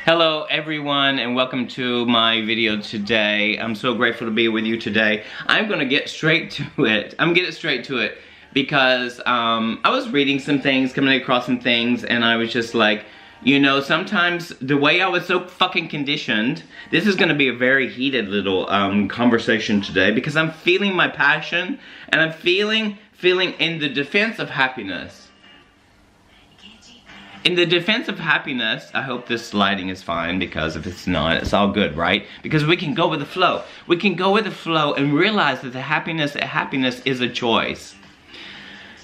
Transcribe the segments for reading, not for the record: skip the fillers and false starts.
Hello everyone and welcome to my video today. I'm so grateful to be with you today. I'm gonna get straight to it. Because I was reading some things, coming across some things, and I was just like, you know, sometimes the way I was so fucking conditioned, this is gonna be a very heated little conversation today because I'm feeling my passion and I'm feeling in the defense of happiness. In the defense of happiness, I hope this lighting is fine, because if it's not, it's all good, right? Because we can go with the flow. We can go with the flow and realize that happiness is a choice.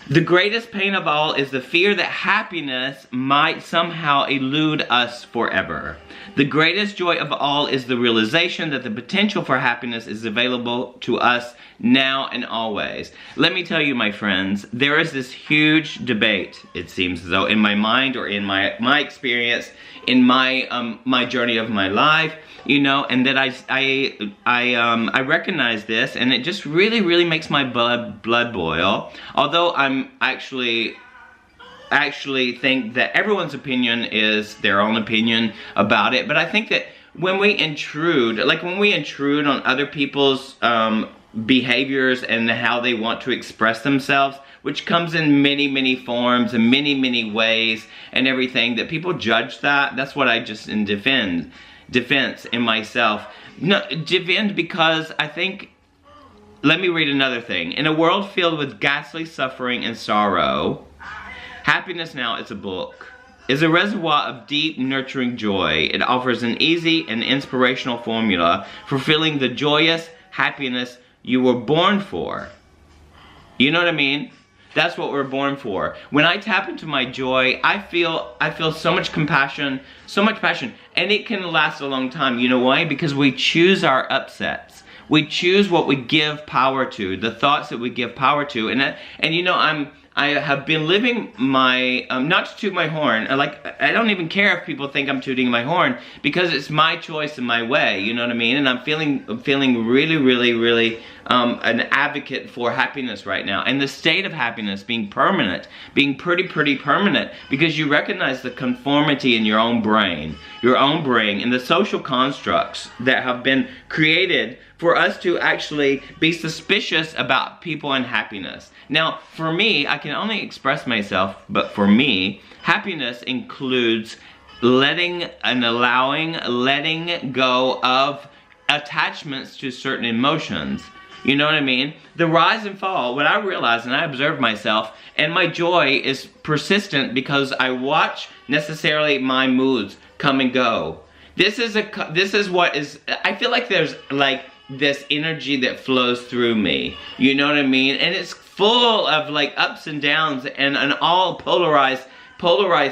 The greatest pain of all is the fear that happiness might somehow elude us forever. The greatest joy of all is the realization that the potential for happiness is available to us now and always. Let me tell you, my friends, there is this huge debate, it seems as though, in my mind or in my experience, in my journey of my life, you know, and that I recognize this, and it just really makes my blood boil. Although I'm actually think that everyone's opinion is their own opinion about it, but I think that when we intrude on other people's behaviors and how they want to express themselves, which comes in many forms and many ways and everything, that people judge that's what I just defense in myself. No, defend, because I think, let me read another thing. In a world filled with ghastly suffering and sorrow, happiness now is a book, is a reservoir of deep, nurturing joy. It offers an easy and inspirational formula for feeling the joyous happiness you were born for. You know what I mean? That's what we're born for. When I tap into my joy, I feel so much compassion, so much passion, and it can last a long time. You know why? Because we choose our upsets. We choose what we give power to, the thoughts that we give power to, and you know, I have been living my, not to toot my horn, I don't even care if people think I'm tooting my horn, because it's my choice and my way, you know what I mean? And I'm feeling really an advocate for happiness right now. And the state of happiness being permanent, being pretty permanent, because you recognize the conformity in your own brain, and the social constructs that have been created for us to actually be suspicious about people and happiness. Now, for me, I can only express myself, but for me, happiness includes letting go of attachments to certain emotions. You know what I mean? The rise and fall, what I realize, and I observe myself, and my joy is persistent because I watch necessarily my moods come and go. This is what is, I feel like there's like this energy that flows through me. You know what I mean? And it's full of like ups and downs and all polarized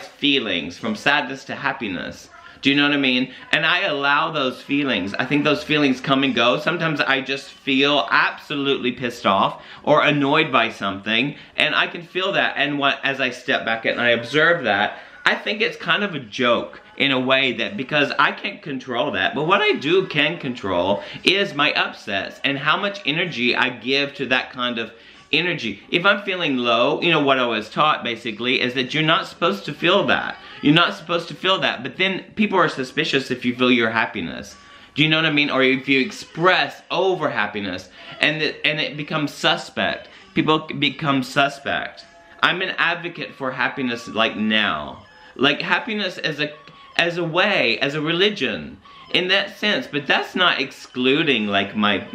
feelings, from sadness to happiness. Do you know what I mean? And I allow those feelings. I think those feelings come and go. Sometimes I just feel absolutely pissed off or annoyed by something, and I can feel that. And as I step back and I observe that, I think it's kind of a joke in a way, that because I can't control that, but what I can control is my upsets and how much energy I give to that kind of energy. If I'm feeling low, you know, what I was taught basically is that you're not supposed to feel that. You're not supposed to feel that, but then people are suspicious if you feel your happiness. Do you know what I mean? Or if you express over happiness, and it becomes suspect. People become suspect. I'm an advocate for happiness like now. Like happiness as a way, as a religion, in that sense, but that's not excluding like my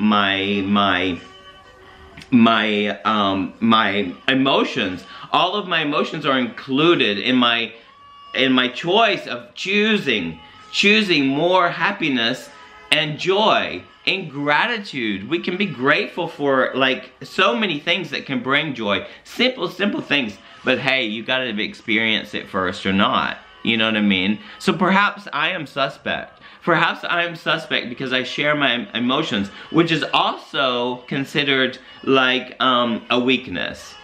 emotions. All of my emotions are included in my choice of choosing more happiness and joy and gratitude. We can be grateful for like so many things that can bring joy. Simple things, but hey, you gotta experience it first or not. You know what I mean? So perhaps I am suspect. Perhaps I am suspect because I share my emotions, which is also considered like a weakness.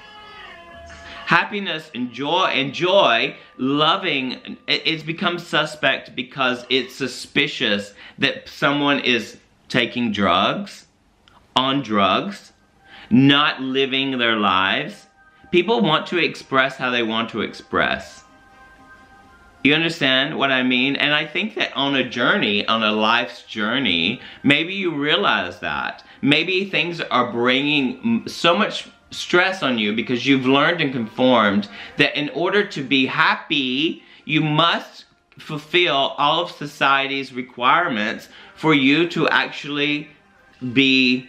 Happiness and joy, loving, it's become suspect because it's suspicious that someone is taking drugs, on drugs, not living their lives. People want to express how they want to express. You understand what I mean? And I think that on a journey, on a life's journey, maybe you realize that. Maybe things are bringing so much stress on you because you've learned and conformed that in order to be happy, you must fulfill all of society's requirements for you to actually be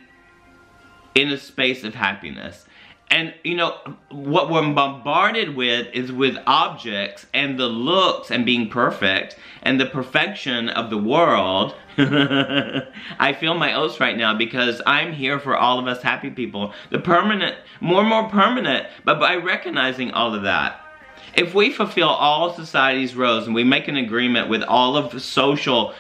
in a space of happiness. And you know, what we're bombarded with is with objects and the looks and being perfect and the perfection of the world. I feel my oats right now because I'm here for all of us happy people. The permanent, more and more permanent, but by recognizing all of that. If we fulfill all society's roles and we make an agreement with all of the social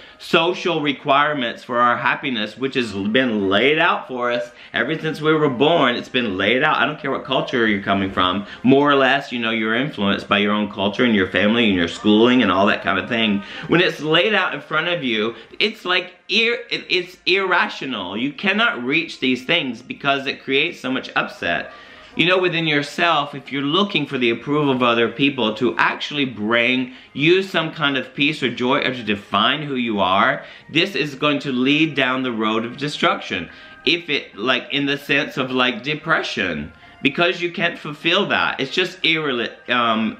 requirements for our happiness, which has been laid out for us ever since we were born, it's been laid out. I don't care what culture you're coming from. More or less, you know, you're influenced by your own culture and your family and your schooling and all that kind of thing. When it's laid out in front of you, it's like it's irrational. You cannot reach these things because it creates so much upset. You know, within yourself, if you're looking for the approval of other people to actually bring you some kind of peace or joy or to define who you are, this is going to lead down the road of destruction. If it, like, in the sense of, like, depression. Because you can't fulfill that. It's just irrational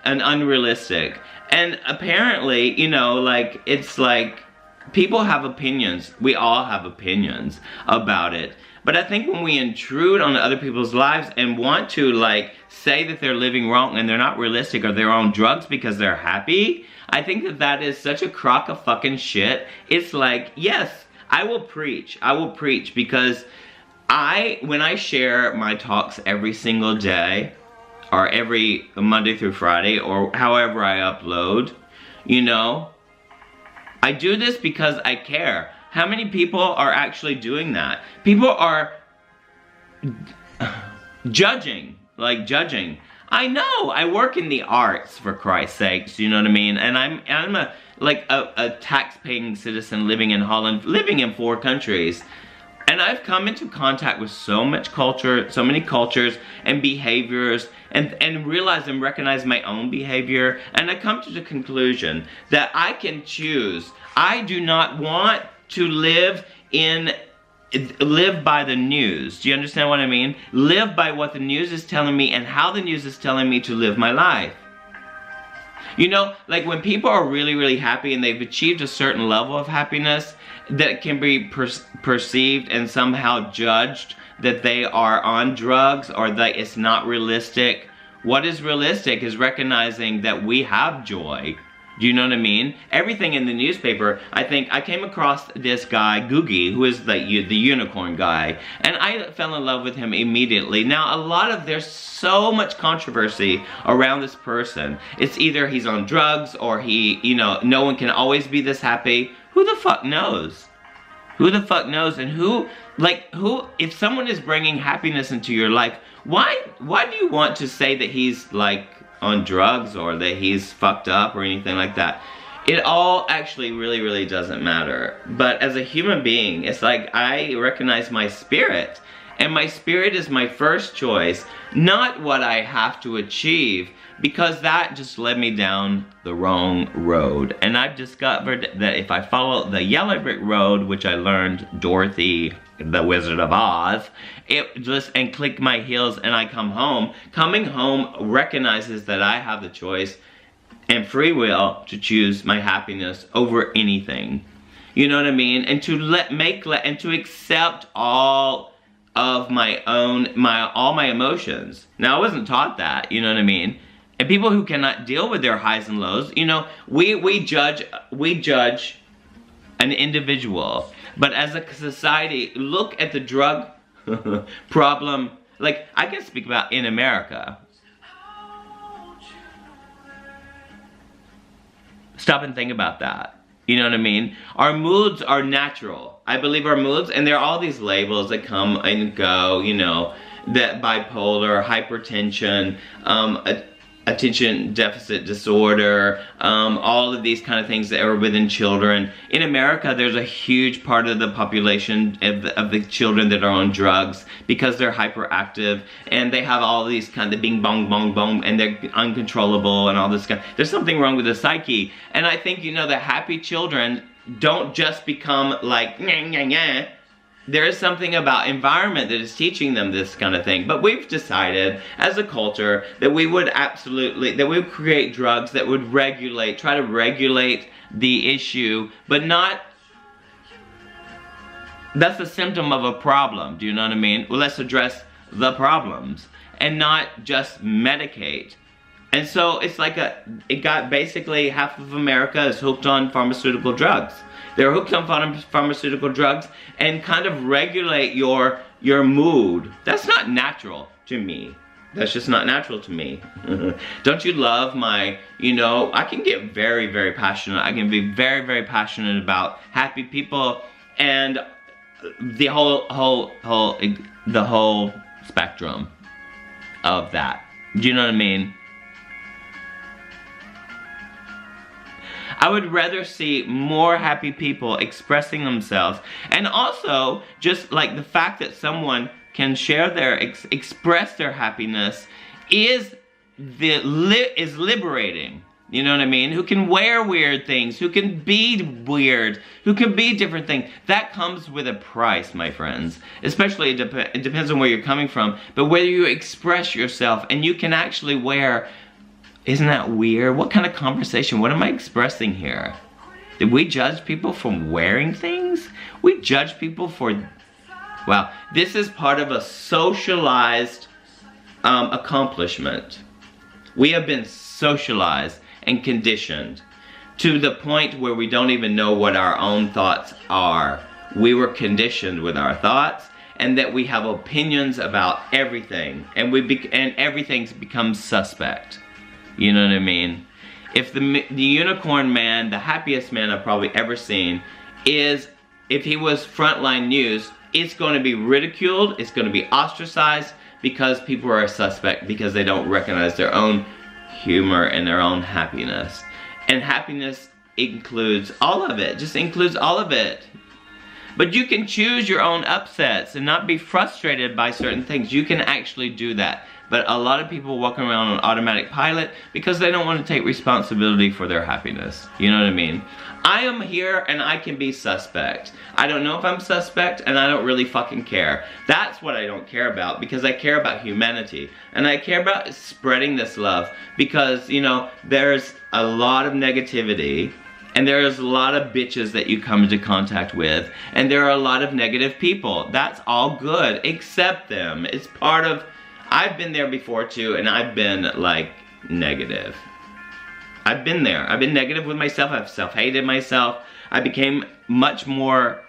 and unrealistic. And apparently, you know, like, it's like, people have opinions. We all have opinions about it. But I think when we intrude on other people's lives and want to, like, say that they're living wrong and they're not realistic or they're on drugs because they're happy, I think that that is such a crock of fucking shit. It's like, yes, I will preach because when I share my talks every single day or every Monday through Friday or however I upload, you know, I do this because I care. How many people are actually doing that? People are judging. I know, I work in the arts, for Christ's sakes, you know what I mean? And I'm a tax-paying citizen living in Holland, living in 4 countries. And I've come into contact with so much culture, so many cultures and behaviors, and realize and recognize my own behavior. And I come to the conclusion that I can choose. I do not want to live by the news. Do you understand what I mean? Live by what the news is telling me and how the news is telling me to live my life. You know, like when people are really, really happy and they've achieved a certain level of happiness that can be perceived and somehow judged that they are on drugs or that it's not realistic. What is realistic is recognizing that we have joy. Do you know what I mean? Everything in the newspaper, I think, I came across this guy, Googie, who is the unicorn guy, and I fell in love with him immediately. Now, there's so much controversy around this person. It's either he's on drugs or he, you know, no one can always be this happy. Who the fuck knows? Who the fuck knows? And if someone is bringing happiness into your life, why do you want to say that he's, like, on drugs or that he's fucked up or anything like that? It all actually really, really doesn't matter. But as a human being, it's like I recognize my spirit. And my spirit is my first choice, not what I have to achieve, because that just led me down the wrong road. And I've discovered that if I follow the yellow brick road, which I learned Dorothy, the Wizard of Oz, and click my heels and I come home. Coming home recognizes that I have the choice and free will to choose my happiness over anything. You know what I mean? And to accept all of all my emotions. Now, I wasn't taught that, you know what I mean? And people who cannot deal with their highs and lows, you know, we judge an individual. But as a society, look at the drug problem. Like, I can speak about in America. Stop and think about that. You know what I mean? Our moods are natural. I believe our moods, and there are all these labels that come and go, you know, that bipolar, hypertension, attention deficit disorder, all of these kind of things that are within children. In America, there's a huge part of the population of the children that are on drugs because they're hyperactive and they have all these kind of bing bong bong bong and they're uncontrollable and all this kind. There's something wrong with the psyche, and I think, you know, the happy children don't just become like nyah, nyah, nyah. There is something about environment that is teaching them this kind of thing. But we've decided as a culture that we would create drugs that would try to regulate the issue, but not, that's a symptom of a problem, do you know what I mean? Well, let's address the problems and not just medicate. And so it's like it got basically half of America is hooked on pharmaceutical drugs. They're hooked on pharmaceutical drugs and kind of regulate your mood. That's not natural to me. That's just not natural to me. Don't you love my, you know, I can get very, very passionate. I can be very, very passionate about happy people and the whole spectrum of that. Do you know what I mean? I would rather see more happy people expressing themselves, and also just like the fact that someone can share their express their happiness is liberating. You know what I mean? Who can wear weird things, who can be weird, who can be different things. That comes with a price, my friends. Especially it depends on where you're coming from, but whether you express yourself and you can actually wear. Isn't that weird? What kind of conversation? What am I expressing here? Did we judge people for wearing things? We judge people for... Well, this is part of a socialized accomplishment. We have been socialized and conditioned to the point where we don't even know what our own thoughts are. We were conditioned with our thoughts, and that we have opinions about everything, and everything's become suspect. You know what I mean? If the unicorn man, the happiest man I've probably ever seen, if he was frontline news, it's going to be ridiculed, it's going to be ostracized because people are a suspect because they don't recognize their own humor and their own happiness. And happiness includes all of it, just includes all of it. But you can choose your own upsets and not be frustrated by certain things. You can actually do that. But a lot of people walk around on automatic pilot because they don't want to take responsibility for their happiness. You know what I mean? I am here and I can be suspect. I don't know if I'm suspect and I don't really fucking care. That's what I don't care about, because I care about humanity. And I care about spreading this love because, you know, there's a lot of negativity. And there's a lot of bitches that you come into contact with. And there are a lot of negative people. That's all good. Accept them. It's part of... I've been there before too, and I've been like negative. I've been there. I've been negative with myself. I've self-hated myself. I became much more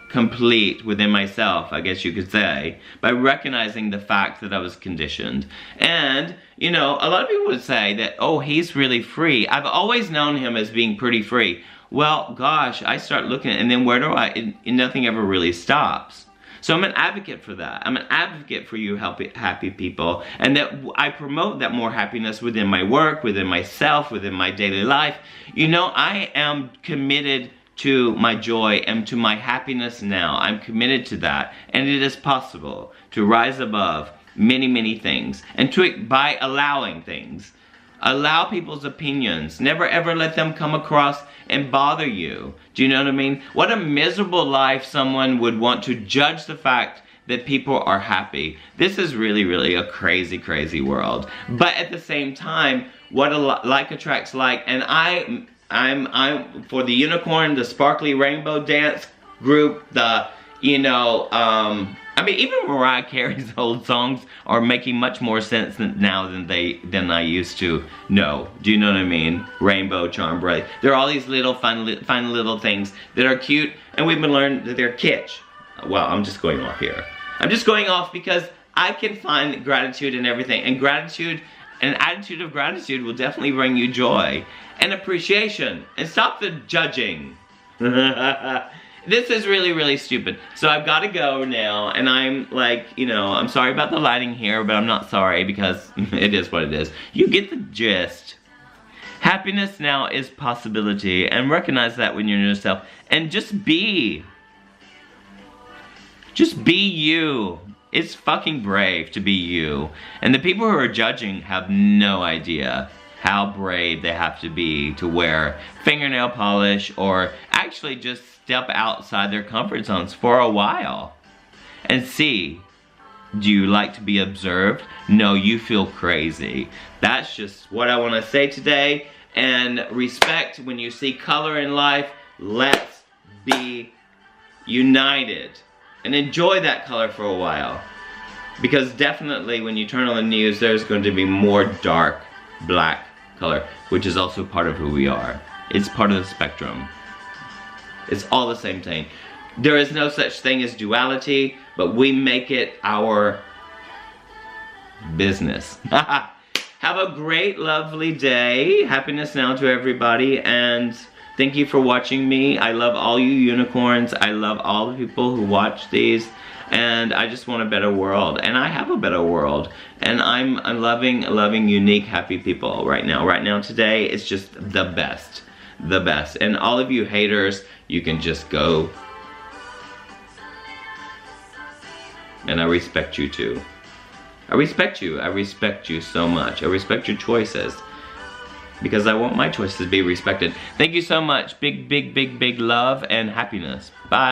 complete within myself, I guess you could say, by recognizing the fact that I was conditioned. And, you know, a lot of people would say that, oh, he's really free. I've always known him as being pretty free. Well, gosh, I start looking, and then where do nothing ever really stops. So I'm an advocate for that. I'm an advocate for you happy people, and that I promote that more happiness within my work, within myself, within my daily life. You know, I am committed to my joy and to my happiness now. I'm committed to that, and it is possible to rise above many, many things, and by allowing things. Allow people's opinions. Never ever let them come across and bother you. Do you know what I mean? What a miserable life someone would want to judge the fact that people are happy. This is really, really a crazy, crazy world. But at the same time, what like attracts like, and I'm for the unicorn, the sparkly rainbow dance group, the, you know, I mean, even Mariah Carey's old songs are making much more sense now than I used to know. Do you know what I mean? Rainbow, charm, bright. There are all these little fun little things that are cute, and we've been learning that they're kitsch. Well, I'm just going off here. I'm just going off because I can find gratitude in everything, and gratitude, an attitude of gratitude will definitely bring you joy and appreciation. And stop the judging. this is really, really stupid. So I've got to go now, and I'm like, you know, I'm sorry about the lighting here, but I'm not sorry because it is what it is. You get the gist. Happiness now is possibility, and recognize that when you're in yourself, and just be. Just be you. It's fucking brave to be you. And the people who are judging have no idea how brave they have to be to wear fingernail polish or actually just step outside their comfort zones for a while and see. Do you like to be observed? No, you feel crazy. That's just what I want to say today. And respect when you see color in life. Let's be united. And enjoy that color for a while. Because definitely when you turn on the news, there's going to be more dark black color, which is also part of who we are. It's part of the spectrum. It's all the same thing. There is no such thing as duality, but we make it our business. Have a great, lovely day. Happiness now to everybody, and thank you for watching me. I love all you unicorns. I love all the people who watch these. And I just want a better world. And I have a better world. And I'm loving, unique, happy people right now. Right now, today, it's just the best. The best. And all of you haters, you can just go. And I respect you too. I respect you. I respect you so much. I respect your choices. Because I want my choices to be respected. Thank you so much. Big, big, big, big love and happiness. Bye.